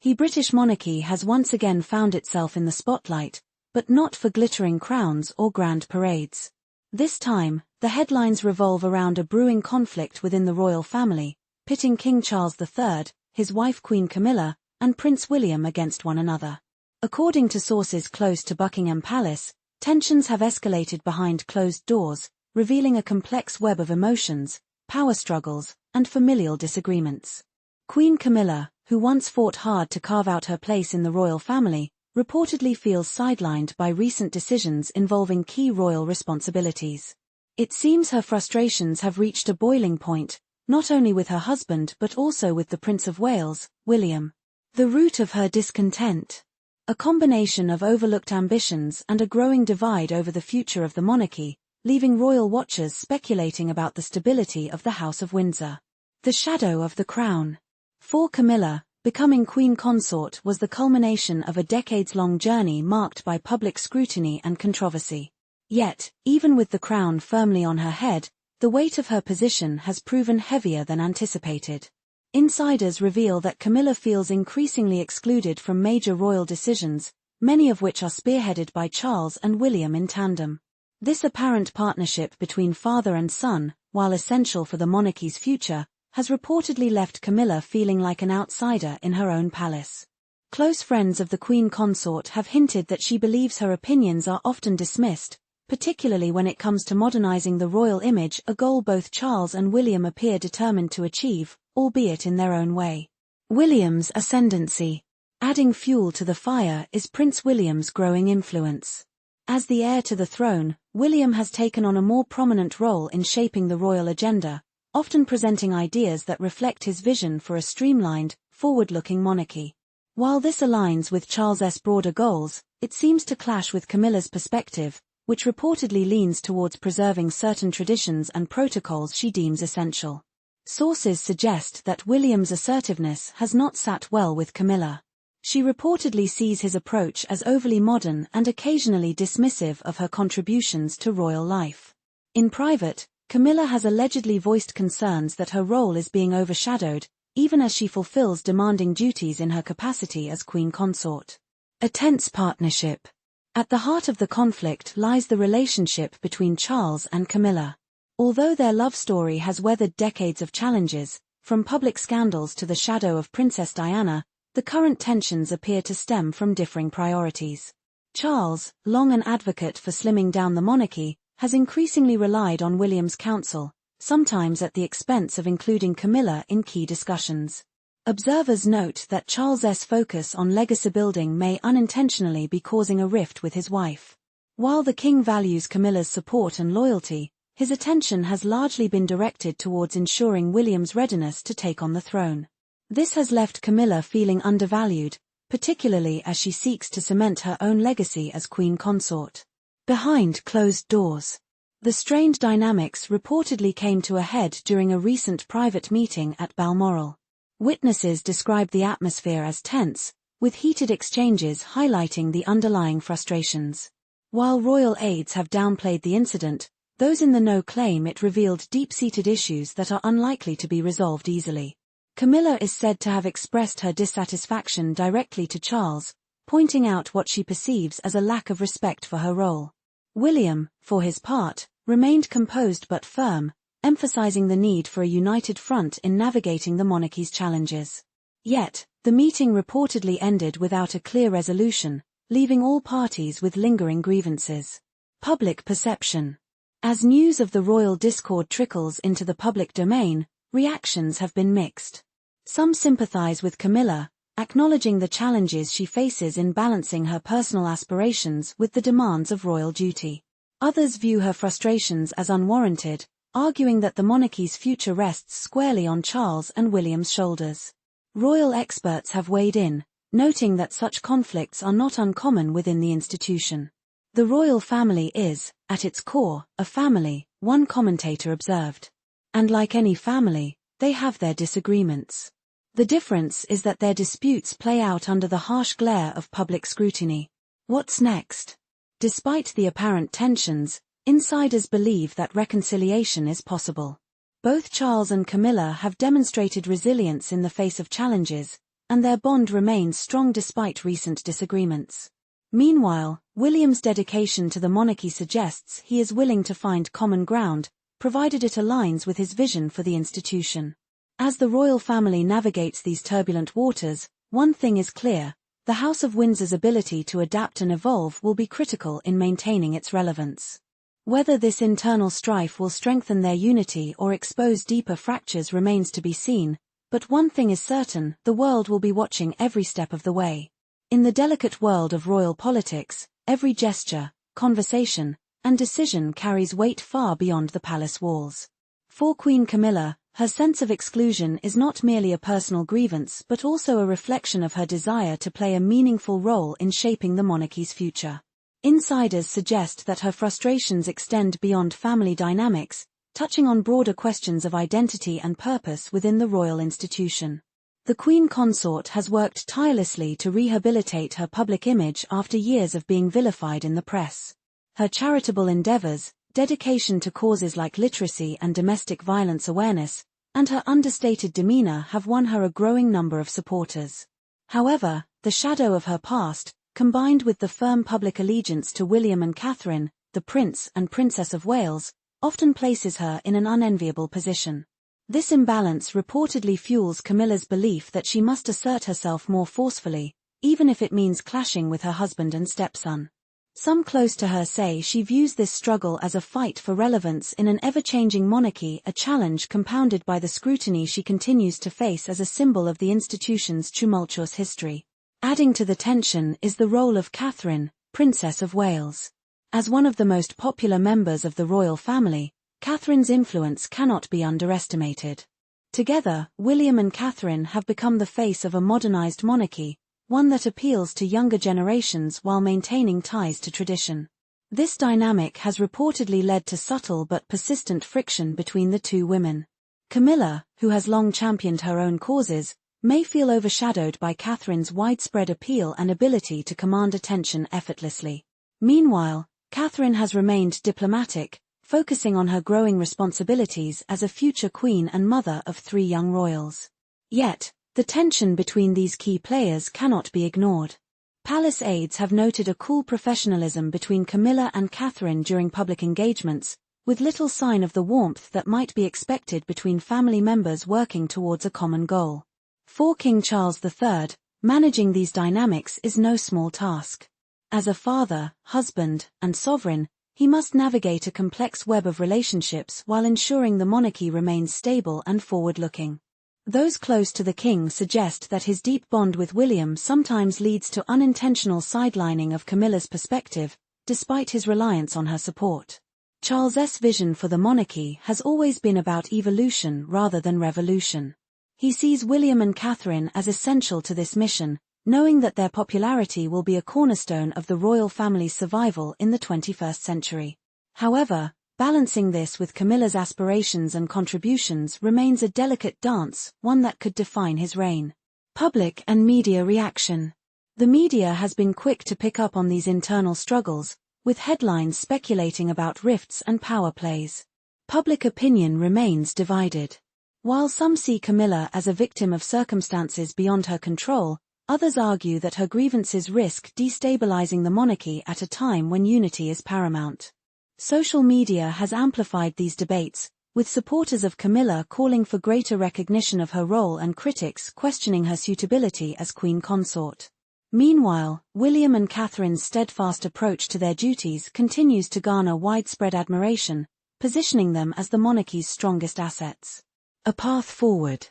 The British monarchy has once again found itself in the spotlight, but not for glittering crowns or grand parades. This time, the headlines revolve around a brewing conflict within the royal family, pitting King Charles III, his wife Queen Camilla, and Prince William against one another. According to sources close to Buckingham Palace, tensions have escalated behind closed doors, revealing a complex web of emotions, power struggles, and familial disagreements. Queen Camilla, who once fought hard to carve out her place in the royal family, reportedly feels sidelined by recent decisions involving key royal responsibilities. It seems her frustrations have reached a boiling point, not only with her husband but also with the Prince of Wales, William. The root of her discontent? A combination of overlooked ambitions and a growing divide over the future of the monarchy, leaving royal watchers speculating about the stability of the House of Windsor. The shadow of the crown. For Camilla, becoming queen consort was the culmination of a decades-long journey marked by public scrutiny and controversy. Yet, even with the crown firmly on her head, the weight of her position has proven heavier than anticipated. Insiders reveal that Camilla feels increasingly excluded from major royal decisions, many of which are spearheaded by Charles and William in tandem. This apparent partnership between father and son, while essential for the monarchy's future, has reportedly left Camilla feeling like an outsider in her own palace. Close friends of the queen consort have hinted that she believes her opinions are often dismissed, particularly when it comes to modernizing the royal image, a goal both Charles and William appear determined to achieve, albeit in their own way. William's ascendancy. Adding fuel to the fire is Prince William's growing influence. As the heir to the throne, William has taken on a more prominent role in shaping the royal agenda, often presenting ideas that reflect his vision for a streamlined, forward-looking monarchy. While this aligns with Charles's broader goals, it seems to clash with Camilla's perspective, which reportedly leans towards preserving certain traditions and protocols she deems essential. Sources suggest that William's assertiveness has not sat well with Camilla. She reportedly sees his approach as overly modern and occasionally dismissive of her contributions to royal life. In private, Camilla has allegedly voiced concerns that her role is being overshadowed, even as she fulfills demanding duties in her capacity as queen consort. A tense partnership. At the heart of the conflict lies the relationship between Charles and Camilla. Although their love story has weathered decades of challenges, from public scandals to the shadow of Princess Diana, the current tensions appear to stem from differing priorities. Charles, long an advocate for slimming down the monarchy, has increasingly relied on William's counsel, sometimes at the expense of including Camilla in key discussions. Observers note that Charles's focus on legacy building may unintentionally be causing a rift with his wife. While the king values Camilla's support and loyalty, his attention has largely been directed towards ensuring William's readiness to take on the throne. This has left Camilla feeling undervalued, particularly as she seeks to cement her own legacy as queen consort. Behind closed doors. The strained dynamics reportedly came to a head during a recent private meeting at Balmoral. Witnesses described the atmosphere as tense, with heated exchanges highlighting the underlying frustrations. While royal aides have downplayed the incident, those in the know claim it revealed deep-seated issues that are unlikely to be resolved easily. Camilla is said to have expressed her dissatisfaction directly to Charles, pointing out what she perceives as a lack of respect for her role. William, for his part, remained composed but firm, emphasizing the need for a united front in navigating the monarchy's challenges. Yet, the meeting reportedly ended without a clear resolution, leaving all parties with lingering grievances. Public perception. As news of the royal discord trickles into the public domain, reactions have been mixed. Some sympathize with Camilla, acknowledging the challenges she faces in balancing her personal aspirations with the demands of royal duty. Others view her frustrations as unwarranted, arguing that the monarchy's future rests squarely on Charles and William's shoulders. Royal experts have weighed in, noting that such conflicts are not uncommon within the institution. The royal family is, at its core, a family, one commentator observed. And like any family, they have their disagreements. The difference is that their disputes play out under the harsh glare of public scrutiny. What's next? Despite the apparent tensions, insiders believe that reconciliation is possible. Both Charles and Camilla have demonstrated resilience in the face of challenges, and their bond remains strong despite recent disagreements. Meanwhile, William's dedication to the monarchy suggests he is willing to find common ground, provided it aligns with his vision for the institution. As the royal family navigates these turbulent waters, one thing is clear: the House of Windsor's ability to adapt and evolve will be critical in maintaining its relevance. Whether this internal strife will strengthen their unity or expose deeper fractures remains to be seen, but one thing is certain: the world will be watching every step of the way. In the delicate world of royal politics, every gesture, conversation, and decision carries weight far beyond the palace walls. For Queen Camilla, her sense of exclusion is not merely a personal grievance but also a reflection of her desire to play a meaningful role in shaping the monarchy's future. Insiders suggest that her frustrations extend beyond family dynamics, touching on broader questions of identity and purpose within the royal institution. The Queen Consort has worked tirelessly to rehabilitate her public image after years of being vilified in the press. Her charitable endeavors, dedication to causes like literacy and domestic violence awareness, and her understated demeanor have won her a growing number of supporters. However, the shadow of her past, combined with the firm public allegiance to William and Catherine, the Prince and Princess of Wales, often places her in an unenviable position. This imbalance reportedly fuels Camilla's belief that she must assert herself more forcefully, even if it means clashing with her husband and stepson. Some close to her say she views this struggle as a fight for relevance in an ever-changing monarchy, a challenge compounded by the scrutiny she continues to face as a symbol of the institution's tumultuous history. Adding to the tension is the role of Catherine, Princess of Wales. As one of the most popular members of the royal family, Catherine's influence cannot be underestimated. Together, William and Catherine have become the face of a modernized monarchy, one that appeals to younger generations while maintaining ties to tradition. This dynamic has reportedly led to subtle but persistent friction between the two women. Camilla, who has long championed her own causes, may feel overshadowed by Catherine's widespread appeal and ability to command attention effortlessly. Meanwhile, Catherine has remained diplomatic, focusing on her growing responsibilities as a future queen and mother of 3 young royals. Yet, the tension between these key players cannot be ignored. Palace aides have noted a cool professionalism between Camilla and Catherine during public engagements, with little sign of the warmth that might be expected between family members working towards a common goal. For King Charles III, managing these dynamics is no small task. As a father, husband, and sovereign, he must navigate a complex web of relationships while ensuring the monarchy remains stable and forward-looking. Those close to the king suggest that his deep bond with William sometimes leads to unintentional sidelining of Camilla's perspective, despite his reliance on her support. Charles's vision for the monarchy has always been about evolution rather than revolution. He sees William and Catherine as essential to this mission, knowing that their popularity will be a cornerstone of the royal family's survival in the 21st century. However, balancing this with Camilla's aspirations and contributions remains a delicate dance, one that could define his reign. Public and media reaction. The media has been quick to pick up on these internal struggles, with headlines speculating about rifts and power plays. Public opinion remains divided. While some see Camilla as a victim of circumstances beyond her control, others argue that her grievances risk destabilizing the monarchy at a time when unity is paramount. Social media has amplified these debates, with supporters of Camilla calling for greater recognition of her role and critics questioning her suitability as queen consort. Meanwhile, William and Catherine's steadfast approach to their duties continues to garner widespread admiration, positioning them as the monarchy's strongest assets. A path forward.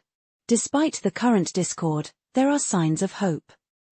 Despite the current discord, there are signs of hope.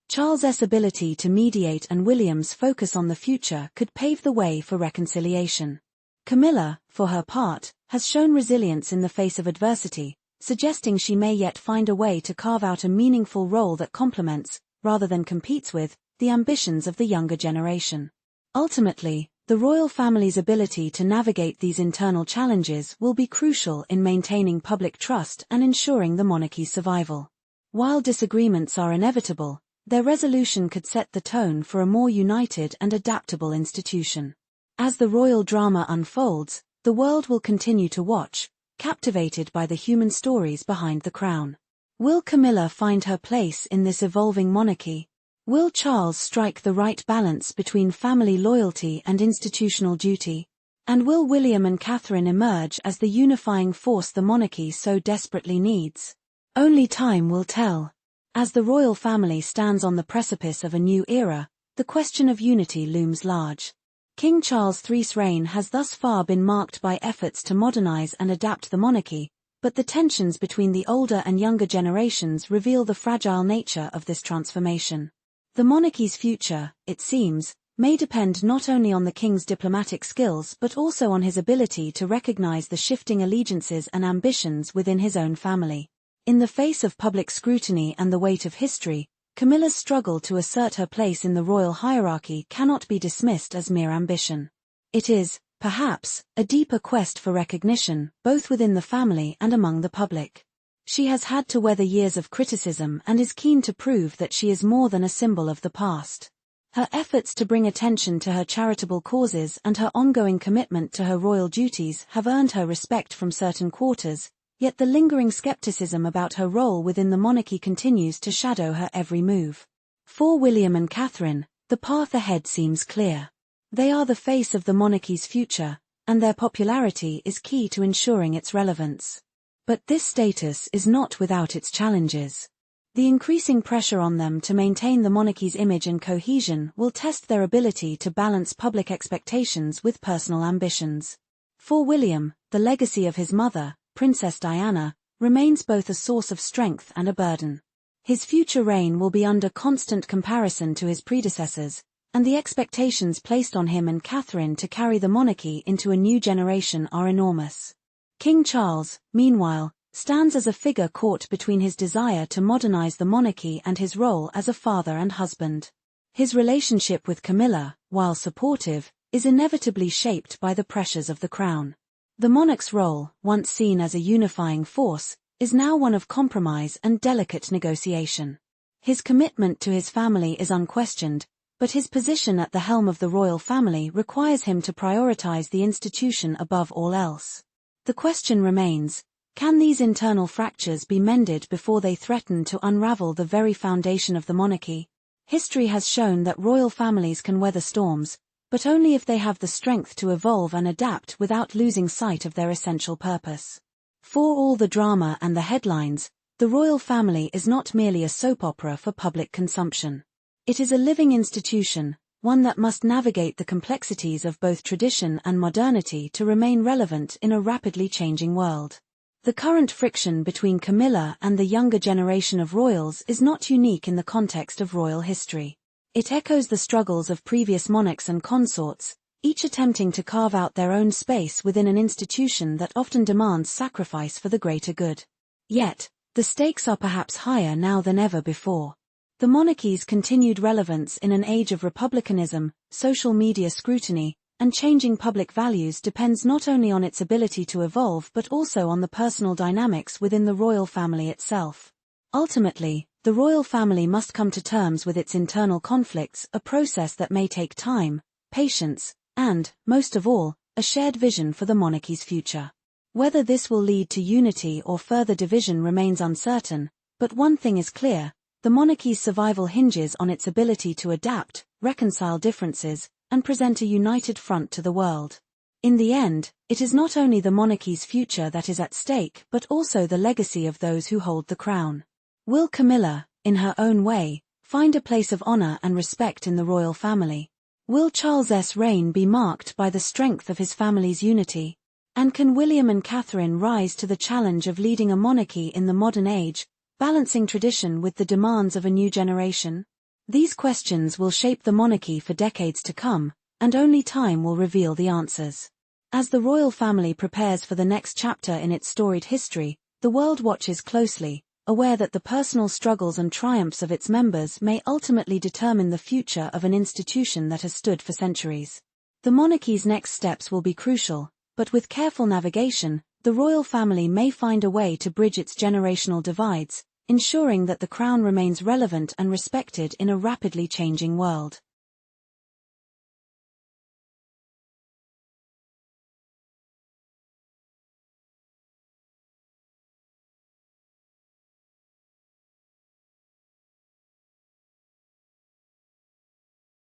Charles's ability to mediate and William's focus on the future could pave the way for reconciliation. Camilla, for her part, has shown resilience in the face of adversity, suggesting she may yet find a way to carve out a meaningful role that complements, rather than competes with, the ambitions of the younger generation. Ultimately, the royal family's ability to navigate these internal challenges will be crucial in maintaining public trust and ensuring the monarchy's survival. While disagreements are inevitable, their resolution could set the tone for a more united and adaptable institution. As the royal drama unfolds, the world will continue to watch, captivated by the human stories behind the crown. Will Camilla find her place in this evolving monarchy? Will Charles strike the right balance between family loyalty and institutional duty? And will William and Catherine emerge as the unifying force the monarchy so desperately needs? Only time will tell. As the royal family stands on the precipice of a new era, the question of unity looms large. King Charles III's reign has thus far been marked by efforts to modernize and adapt the monarchy, but the tensions between the older and younger generations reveal the fragile nature of this transformation. The monarchy's future, it seems, may depend not only on the king's diplomatic skills but also on his ability to recognize the shifting allegiances and ambitions within his own family. In the face of public scrutiny and the weight of history, Camilla's struggle to assert her place in the royal hierarchy cannot be dismissed as mere ambition. It is, perhaps, a deeper quest for recognition, both within the family and among the public. She has had to weather years of criticism and is keen to prove that she is more than a symbol of the past. Her efforts to bring attention to her charitable causes and her ongoing commitment to her royal duties have earned her respect from certain quarters, yet the lingering skepticism about her role within the monarchy continues to shadow her every move. For William and Catherine, the path ahead seems clear. They are the face of the monarchy's future, and their popularity is key to ensuring its relevance. But this status is not without its challenges. The increasing pressure on them to maintain the monarchy's image and cohesion will test their ability to balance public expectations with personal ambitions. For William, the legacy of his mother, Princess Diana, remains both a source of strength and a burden. His future reign will be under constant comparison to his predecessors, and the expectations placed on him and Catherine to carry the monarchy into a new generation are enormous. King Charles, meanwhile, stands as a figure caught between his desire to modernize the monarchy and his role as a father and husband. His relationship with Camilla, while supportive, is inevitably shaped by the pressures of the crown. The monarch's role, once seen as a unifying force, is now one of compromise and delicate negotiation. His commitment to his family is unquestioned, but his position at the helm of the royal family requires him to prioritize the institution above all else. The question remains, can these internal fractures be mended before they threaten to unravel the very foundation of the monarchy? History has shown that royal families can weather storms, but only if they have the strength to evolve and adapt without losing sight of their essential purpose. For all the drama and the headlines, the royal family is not merely a soap opera for public consumption. It is a living institution, one that must navigate the complexities of both tradition and modernity to remain relevant in a rapidly changing world. The current friction between Camilla and the younger generation of royals is not unique in the context of royal history. It echoes the struggles of previous monarchs and consorts, each attempting to carve out their own space within an institution that often demands sacrifice for the greater good. Yet, the stakes are perhaps higher now than ever before. The monarchy's continued relevance in an age of republicanism, social media scrutiny, and changing public values depends not only on its ability to evolve but also on the personal dynamics within the royal family itself. Ultimately, the royal family must come to terms with its internal conflicts, a process that may take time, patience, and, most of all, a shared vision for the monarchy's future. Whether this will lead to unity or further division remains uncertain, but one thing is clear: the monarchy's survival hinges on its ability to adapt, reconcile differences, and present a united front to the world. In the end, it is not only the monarchy's future that is at stake but also the legacy of those who hold the crown. Will Camilla, in her own way, find a place of honor and respect in the royal family? Will Charles's reign be marked by the strength of his family's unity? And can William and Catherine rise to the challenge of leading a monarchy in the modern age, balancing tradition with the demands of a new generation? These questions will shape the monarchy for decades to come, and only time will reveal the answers. As the royal family prepares for the next chapter in its storied history, the world watches closely, aware that the personal struggles and triumphs of its members may ultimately determine the future of an institution that has stood for centuries. The monarchy's next steps will be crucial, but with careful navigation, the royal family may find a way to bridge its generational divides, ensuring that the crown remains relevant and respected in a rapidly changing world.